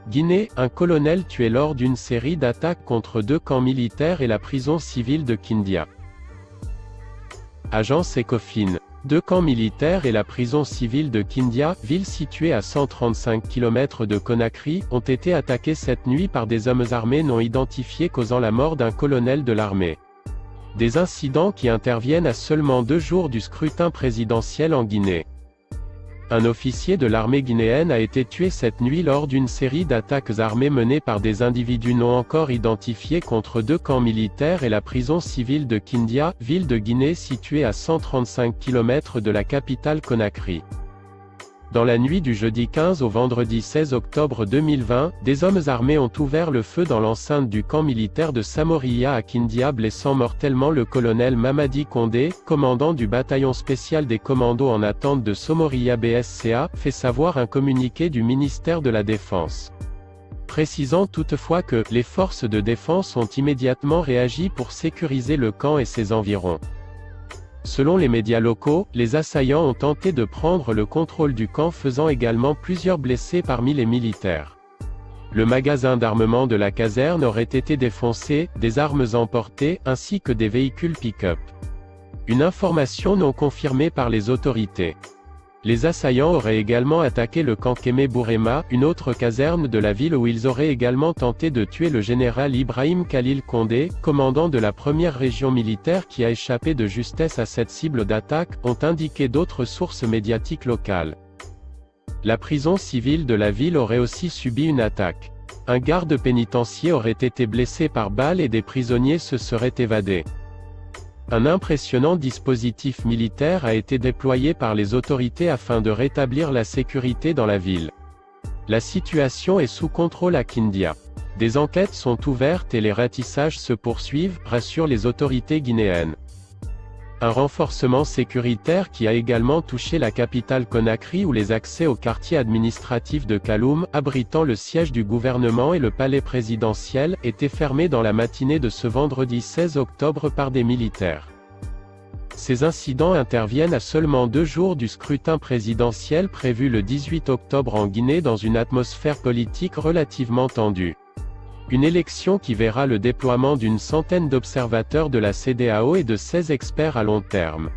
Guinée, un colonel tué lors d'une série d'attaques contre 2 camps militaires et la prison civile de Kindia. Agence Ecofin. 2 camps militaires et la prison civile de Kindia, ville située à 135 km de Conakry, ont été attaqués cette nuit par des hommes armés non identifiés causant la mort d'un colonel de l'armée. Des incidents qui interviennent à seulement 2 jours du scrutin présidentiel en Guinée. Un officier de l'armée guinéenne a été tué cette nuit lors d'une série d'attaques armées menées par des individus non encore identifiés contre 2 camps militaires et la prison civile de Kindia, ville de Guinée située à 135 km de la capitale Conakry. Dans la nuit du jeudi 15 au vendredi 16 octobre 2020, des hommes armés ont ouvert le feu dans l'enceinte du camp militaire de Samoria à Kindia, blessant mortellement le colonel Mamadi Condé, commandant du bataillon spécial des commandos en attente de Samoria BSCA, fait savoir un communiqué du ministère de la Défense. Précisant toutefois que « les forces de défense ont immédiatement réagi pour sécuriser le camp et ses environs ». Selon les médias locaux, les assaillants ont tenté de prendre le contrôle du camp, faisant également plusieurs blessés parmi les militaires. Le magasin d'armement de la caserne aurait été défoncé, des armes emportées, ainsi que des véhicules pick-up. Une information non confirmée par les autorités. Les assaillants auraient également attaqué le camp Kémé Bourema, une autre caserne de la ville où ils auraient également tenté de tuer le général Ibrahim Khalil Condé, commandant de la première région militaire qui a échappé de justesse à cette cible d'attaque, ont indiqué d'autres sources médiatiques locales. La prison civile de la ville aurait aussi subi une attaque. Un garde pénitentiaire aurait été blessé par balle et des prisonniers se seraient évadés. Un impressionnant dispositif militaire a été déployé par les autorités afin de rétablir la sécurité dans la ville. La situation est sous contrôle à Kindia. Des enquêtes sont ouvertes et les ratissages se poursuivent, rassurent les autorités guinéennes. Un renforcement sécuritaire qui a également touché la capitale Conakry où les accès au quartier administratif de Kaloum, abritant le siège du gouvernement et le palais présidentiel, étaient fermés dans la matinée de ce vendredi 16 octobre par des militaires. Ces incidents interviennent à seulement 2 jours du scrutin présidentiel prévu le 18 octobre en Guinée dans une atmosphère politique relativement tendue. Une élection qui verra le déploiement d'une centaine d'observateurs de la CEDEAO et de 16 experts à long terme.